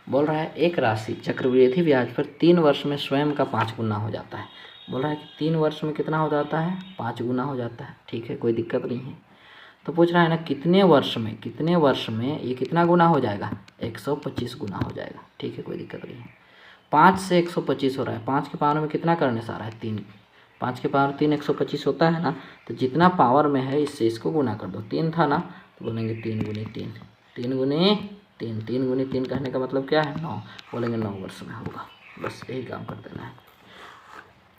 बोल रहा है एक राशि चक्रवृद्धि ब्याज पर 3 वर्ष में स्वयं का 5 गुना हो जाता है। बोल रहा है कि 3 वर्ष में कितना हो जाता है, 5 गुना हो जाता है। ठीक है, कोई दिक्कत नहीं है। तो पूछ रहा है ना कितने वर्ष में ये कितना गुना हो जाएगा, 125 गुना हो जाएगा। ठीक है, कोई दिक्कत नहीं है। 5 से 125 हो रहा है, 5 के पावर में कितना करने से आ रहा है, 3। 5 के पावर 3 125 होता है ना, तो जितना पावर में है इससे इसको गुना कर दो। 3 था ना, तो बोलेंगे 3 गुनी 3, 3 गुनी 3, 3 गुनी 3 कहने का मतलब क्या है, 9। बोलेंगे 9 वर्ष में होगा। बस यही काम कर देना है,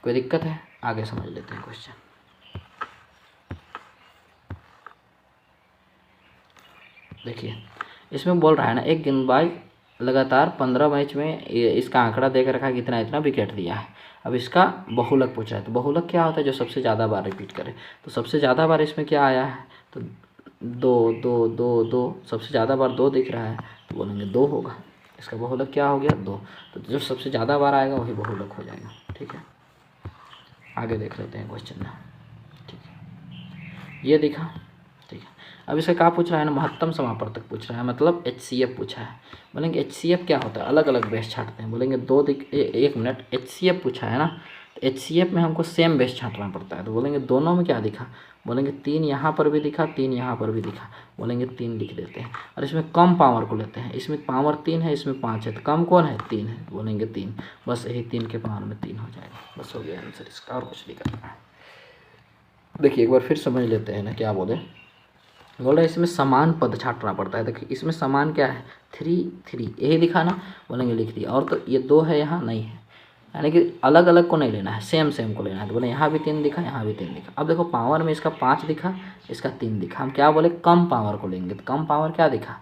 कोई दिक्कत है। आगे समझ लेते हैं क्वेश्चन। देखिए इसमें बोल रहा है ना एक गेंदबाज लगातार 15 मैच में इसका आंकड़ा देख रखा है कितना इतना विकेट दिया है। अब इसका बहुलक पूछा है, तो बहुलक क्या होता है, जो सबसे ज़्यादा बार रिपीट करे। तो सबसे ज़्यादा बार इसमें क्या आया है, तो 2 2 2 2, सबसे ज़्यादा बार 2 दिख रहा है, तो बोलेंगे 2 होगा। इसका बहुलक क्या हो गया, 2। तो जो सबसे ज़्यादा बार आएगा वही बहुलक हो जाएगा। ठीक है, आगे देख लेते हैं क्वेश्चन में। ठीक, ये दिखा, ठीक है। अब इसका क्या पूछ रहा है ना, महत्तम समापवर्तक पूछ रहा है, मतलब HCF पूछा है। बोलेंगे HCF क्या होता है, अलग अलग बेस छांटते हैं। बोलेंगे एक मिनट, HCF पूछा है ना, तो HCF में हमको सेम बेस छांटना पड़ता है। तो बोलेंगे दोनों में क्या दिखा, बोलेंगे 3 यहाँ पर भी दिखा, 3 यहाँ पर भी दिखा, बोलेंगे 3 लिख देते हैं। और इसमें कम पावर को लेते हैं, इसमें पावर 3 है, इसमें 5 है, तो कम कौन है, 3 है, बोलेंगे 3। बस यही 3 के पावर में 3 हो जाएगा, बस हो गया आंसर इसका, और कुछ नहीं करना है। देखिए एक बार फिर समझ लेते हैं ना, क्या बोले, बोल रहे इसमें समान पद छांटना पड़ता है। देखिए इसमें समान क्या है, 3 यही लिखा ना, बोलेंगे लिख दिया। और तो ये 2 है, यहाँ नहीं है, यानी कि अलग अलग को नहीं लेना है, सेम सेम को लेना है। तो बोले यहाँ भी 3 दिखा, यहाँ भी 3 दिखा। अब देखो पावर में इसका 5 दिखा, इसका 3 दिखा, हम क्या बोले, कम पावर को लेंगे। तो कम पावर क्या दिखा,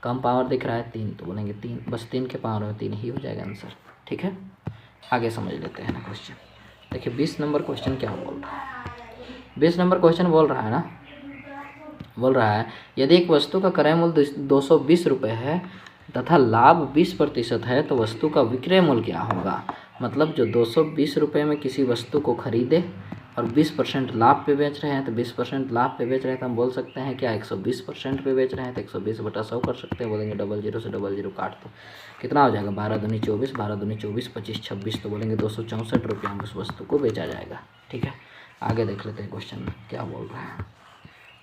कम पावर दिख रहा है 3, तो बोलेंगे 3, बस 3 के पावर में 3 ही हो जाएगा आंसर, ठीक है। आगे समझ लेते हैं ना क्वेश्चन। देखिए 20 नंबर क्वेश्चन क्या बोल रहा है, 20 नंबर क्वेश्चन बोल रहा है ना, बोल रहा है यदि एक वस्तु का क्रय मूल्य 220 रुपये है तथा लाभ 20% है तो वस्तु का विक्रय मूल्य क्या होगा। मतलब जो 220 रुपये में किसी वस्तु को खरीदे और 20% लाभ पे बेच रहे हैं, तो 20% लाभ पे बेच रहे हैं, तो हम बोल सकते हैं क्या 120% पे बेच रहे हैं, तो 120/100 कर सकते हैं। बोलेंगे 00 से 00 काट दो, कितना हो जाएगा, 12 दूनी 24, 12 दूनी 24, 25 26, तो बोलेंगे 264 रुपये में उस वस्तु को बेचा जाएगा, ठीक है। आगे देख लेते हैं क्वेश्चन में क्या बोल रहा है।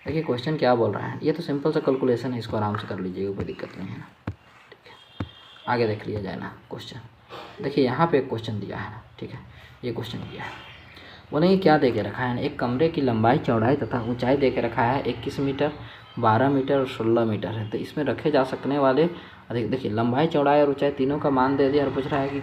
देखिए क्वेश्चन क्या बोल रहा है, ये तो सिंपल सा कैलकुलेशन है, इसको आराम से कर लीजिएगा, कोई दिक्कत नहीं है ना, ठीक है। आगे देख लिया जाए ना क्वेश्चन। देखिए यहाँ पे एक क्वेश्चन दिया है ना, ठीक है, ये क्वेश्चन दिया है। बोलेंगे क्या दे के रखा है ना, एक कमरे की लंबाई चौड़ाई तथा ऊंचाई दे के रखा है 21 मीटर, 12 मीटर और 16 मीटर है। तो इसमें रखे जा सकने वाले देखिए लंबाई चौड़ाई और ऊंचाई तीनों का मान दे दिया और पूछ रहा है कि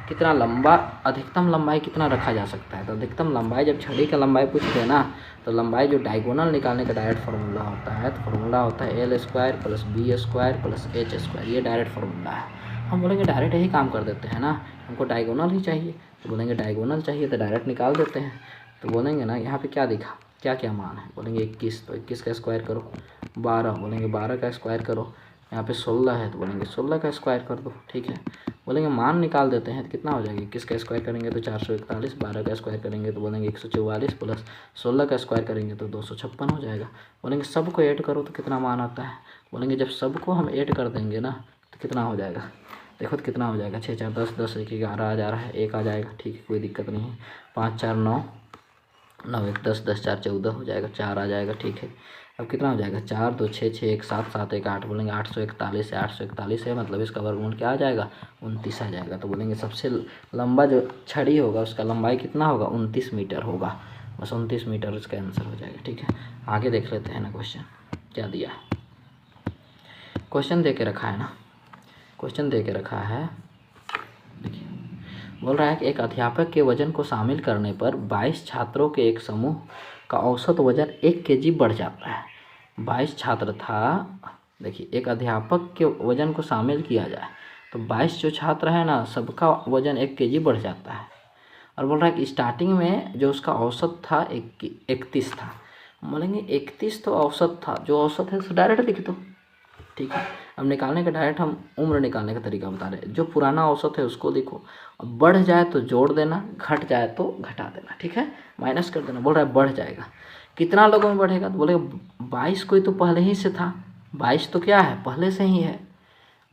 कितना लंबा, अधिकतम लंबाई कितना रखा जा सकता है। तो अधिकतम लंबाई, जब छड़ी का लंबाई पूछते हैं ना, तो लंबाई जो डायगोनल निकालने का डायरेक्ट फार्मूला होता है, तो फार्मूला होता है L² + B² + H², ये डायरेक्ट फार्मूला है। हम बोलेंगे डायरेक्ट यही काम कर देते हैं ना, हमको डायगोनल ही चाहिए, तो बोलेंगे डायगोनल चाहिए तो डायरेक्ट निकाल देते हैं। तो बोलेंगे ना यहाँ पे क्या दिखा, क्या क्या मान है, बोलेंगे 21, तो 21 का स्क्वायर करो, 12 बोलेंगे 12 का स्क्वायर करो, यहाँ पे 16 है तो बोलेंगे 16 का स्क्वायर कर दो, ठीक है। बोलेंगे मान निकाल देते हैं तो कितना हो जाएगा, 21 का स्क्वायर करेंगे तो 441, 12 का स्क्वायर करेंगे तो बोलेंगे 144 प्लस 16 का स्क्वायर करेंगे तो 256 हो जाएगा। बोलेंगे सबको ऐड करो तो कितना मान आता है, बोलेंगे जब सबको हम ऐड कर देंगे ना तो कितना हो जाएगा, देखो तो कितना हो जाएगा, 6 4 10 10 1 11 आ जा रहा है, 1 आ जाएगा, ठीक है, कोई दिक्कत नहीं है। 5 4 9 9 1 10 10 4 14 हो जाएगा, 4 आ जाएगा, ठीक है। अब कितना हो जाएगा, 4 2 6 6 1 7 7 1 8, बोलेंगे 841 है, 841 है, मतलब इसका वर्गमूल क्या आ जाएगा, 29 आ जाएगा। तो बोलेंगे सबसे लंबा जो छड़ी होगा उसका लंबाई कितना होगा, 29 मीटर होगा, बस 29 मीटर इसका आंसर हो जाएगा, ठीक है। आगे देख लेते हैं ना क्वेश्चन क्या दिया है। क्वेश्चन दे के रखा है ना, क्वेश्चन दे के रखा है, देखिए बोल रहा है कि एक अध्यापक के वजन को शामिल करने पर 22 छात्रों के एक समूह का औसत वजन 1 kg बढ़ जाता है। 22 छात्र था, देखिए एक अध्यापक के वजन को शामिल किया जाए तो 22 जो छात्र है ना, सबका वजन 1 kg बढ़ जाता है। और बोल रहा है कि स्टार्टिंग में जो उसका औसत था 31 था, बोलेंगे 31 तो औसत था, जो औसत है उसको डायरेक्ट लिख दो, ठीक है। अब निकालने का डायरेक्ट हम उम्र निकालने का तरीका बता रहे हैं, जो पुराना औसत है उसको लिखो, अब बढ़ जाए तो जोड़ देना, घट जाए तो घटा देना, ठीक है, माइनस कर देना। बोल रहा है बढ़ जाएगा, कितना लोगों में बढ़ेगा, तो बोलेगा 22 कोई तो पहले ही से था, 22 तो क्या है पहले से ही है,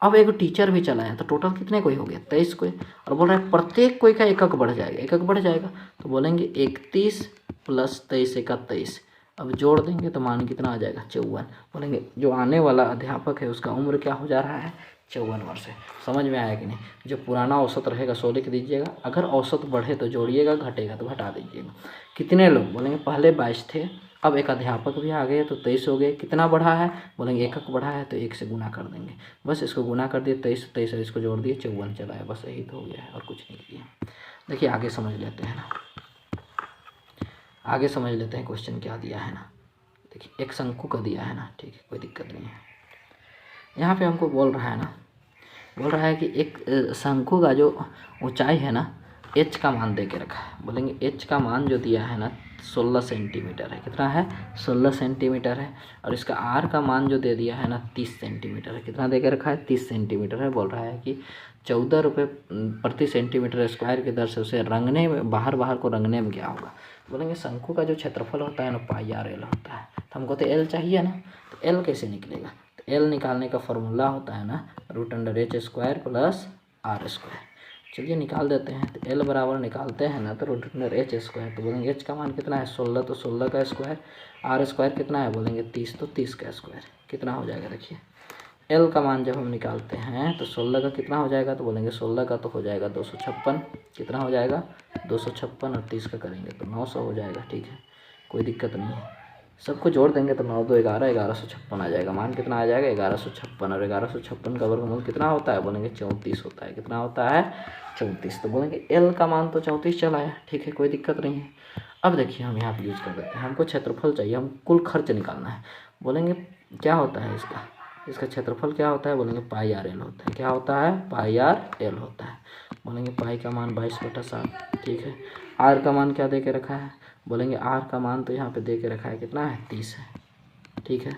अब एक टीचर भी चला है तो टोटल कितने कोई हो गया, 23 कोई। और बोल रहा है प्रत्येक कोई का एकक बढ़ जाएगा, एकक बढ़ जाएगा, तो बोलेंगे 31 + 23 × 23, अब जोड़ देंगे तो मान कितना आ जाएगा, 54। बोलेंगे जो आने वाला अध्यापक है उसका उम्र क्या हो जा रहा है, 54 वर्ष है। समझ में आया कि नहीं, जो पुराना औसत रहेगा 100 लिख दीजिएगा, अगर औसत बढ़े तो जोड़िएगा, घटेगा तो घटा दीजिएगा। कितने लोग, बोलेंगे पहले 22 थे, अब एक अध्यापक भी आ गए तो 23 हो गए, कितना बढ़ा है, बोलेंगे एकक बढ़ा है तो 1 से गुना कर देंगे, बस इसको गुना कर दिए 23 और इसको जोड़ दिए 54 चला है, बस यही तो हो गया है और कुछ नहीं किया। देखिए आगे समझ लेते हैं ना, आगे समझ लेते हैं क्वेश्चन क्या दिया है ना। देखिए एक शंकु का दिया है ना, ठीक है, कोई दिक्कत नहीं है। यहाँ पे हमको बोल रहा है ना, बोल रहा है कि एक शंकु का जो ऊंचाई है ना एच का मान दे के रखा है। बोलेंगे एच का मान जो दिया है ना 16 सेंटीमीटर है। कितना है? 16 सेंटीमीटर है। और इसका आर का मान जो दे दिया है ना 30 सेंटीमीटर है। कितना दे के रखा है? 30 सेंटीमीटर है। बोल रहा है कि 14 रुपये प्रति सेंटीमीटर स्क्वायर की दर से उसे रंगने में, बाहर को रंगने में क्या होगा। बोलेंगे शंकु का जो क्षेत्रफल होता है ना पाई आर एल होता है। तो हमको तो एल चाहिए ना, तो एल कैसे निकलेगा? तो एल निकालने का फॉर्मूला होता है ना √h² प्लस आर स्क्वायर। चलिए निकाल देते हैं। तो एल बराबर निकालते हैं ना तो √h²। तो बोलेंगे एच का मान कितना है? 16, तो 16 का स्क्वायर। आर स्क्वायर कितना है? बोलेंगे 30, तो 30 का स्क्वायर। कितना हो जाएगा? देखिए एल का मान जब हम निकालते हैं तो 16 का कितना हो जाएगा? तो बोलेंगे 16 का तो हो जाएगा 256। कितना हो जाएगा? 256। और 30 का करेंगे तो 900 हो जाएगा। ठीक है, कोई दिक्कत नहीं है। सबको जोड़ देंगे तो 9 2 11, 1156 आ जाएगा। मान कितना आ जाएगा? 1156। और 1156 का वर्गमूल कितना होता है? बोलेंगे 34 होता है। कितना होता है? 34। तो बोलेंगे एल का मान तो 34 चला है। ठीक है, कोई दिक्कत नहीं है। अब देखिए हम यहाँ पर यूज़ कर देते हैं। हमको क्षेत्रफल चाहिए, हम कुल खर्च निकालना है। बोलेंगे क्या होता है इसका क्षेत्रफल क्या होता है? बोलेंगे पाई आर एल होता है। क्या होता है? पाई आर एल होता है। बोलेंगे पाई का मान 22/7। ठीक है, आर का मान क्या दे के रखा है? बोलेंगे आर का मान तो यहाँ पे दे के रखा है, कितना है? 30 है। ठीक है,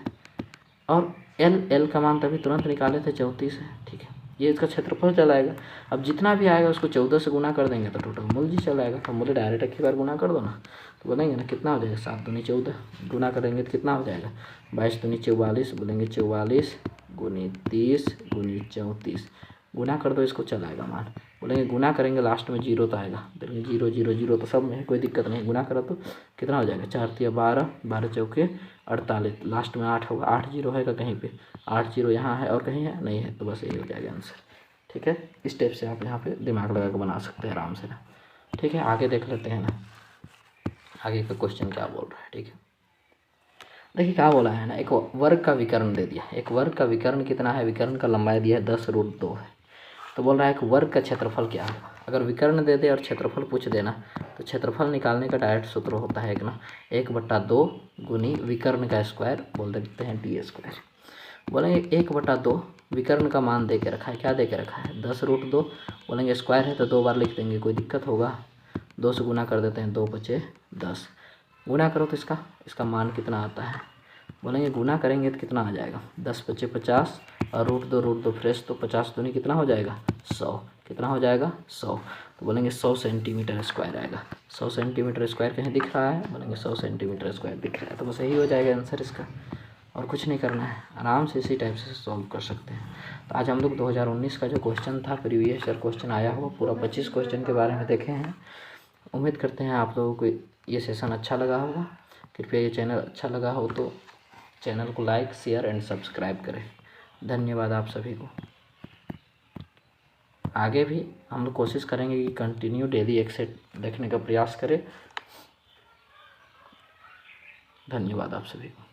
और एल का मान तभी तुरंत निकाले थे, 34 है। ठीक है, ये इसका क्षेत्रफल चलाएगा। अब जितना भी आएगा उसको 14 से गुना कर देंगे तो टोटल मूल जी चलाएगा। तो मूल्य डायरेक्ट एक ही बार गुना कर दो ना, तो बोलेंगे ना कितना हो जाएगा? 7 दूनी 14, गुना करेंगे तो कितना हो जाएगा? 22 दूनी 44। बोलेंगे 44 गुनी 30 गुनी 34, गुना कर दो, इसको चलाएगा मान। बोलेंगे गुना करेंगे लास्ट में 0 तो आएगा। बोलेंगे 0 0 0 तो सब में है, कोई दिक्कत नहीं। गुना करो तो कितना हो जाएगा? 4 तिया 12, 12 चौके 48, लास्ट में 8 होगा। 8 0 है कहीं पे? 8 0 यहाँ है और कहीं है? नहीं है, तो बस यही हो जाएगा आंसर। ठीक है, इस टाइप से आप यहाँ पे दिमाग लगा के बना सकते हैं आराम से ना। ठीक है, आगे देख लेते हैं ना, आगे का क्वेश्चन क्या बोल रहा है। ठीक है, देखिए क्या बोला है ना, एक वर्ग का विकर्ण दे दिया। एक वर्ग का विकर्ण कितना है? विकर्ण का लंबाई दिया है 10√2 है। तो बोल रहा है एक वर्ग का क्षेत्रफल क्या है। अगर विकर्ण दे दे और क्षेत्रफल पूछ देना तो क्षेत्रफल निकालने का डायरेक्ट सूत्र होता है ना 1/2 गुनी विकर्ण का स्क्वायर, बोल देते हैं d²। बोलेंगे 1/2 विकर्ण का मान दे के रखा है। क्या दे के रखा है? 10√2। बोलेंगे स्क्वायर है तो 2 बार लिख देंगे, कोई दिक्कत होगा? 2 से गुना कर देते हैं, 2 × 10। गुना करो तो इसका मान कितना आता है? बोलेंगे गुना करेंगे तो कितना आ जाएगा? 10 × 5 = 50 और √2 फ्रेश, तो 50 दूनी कितना हो जाएगा? 100। कितना हो जाएगा? 100। तो बोलेंगे 100 सेंटीमीटर स्क्वायर आएगा। 100 सेंटीमीटर स्क्वायर कहीं दिख रहा है? बोलेंगे 100 सेंटीमीटर स्क्वायर दिख रहा है, तो बस यही हो जाएगा आंसर इसका, और कुछ नहीं करना है। आराम से इसी टाइप से सॉल्व कर सकते हैं। तो आज हम लोग 2019 का जो क्वेश्चन था प्रीवियस ईयर क्वेश्चन आया हुआ पूरा 25 क्वेश्चन के बारे में देखे हैं। उम्मीद करते हैं आप लोगों को ये सेशन अच्छा लगा होगा। कृपया ये चैनल अच्छा लगा हो तो चैनल को लाइक, शेयर एंड सब्सक्राइब करें। धन्यवाद आप सभी को। आगे भी हम लोग कोशिश करेंगे कि कंटिन्यू डेली एक सेट देखने का प्रयास करें। धन्यवाद आप सभी को।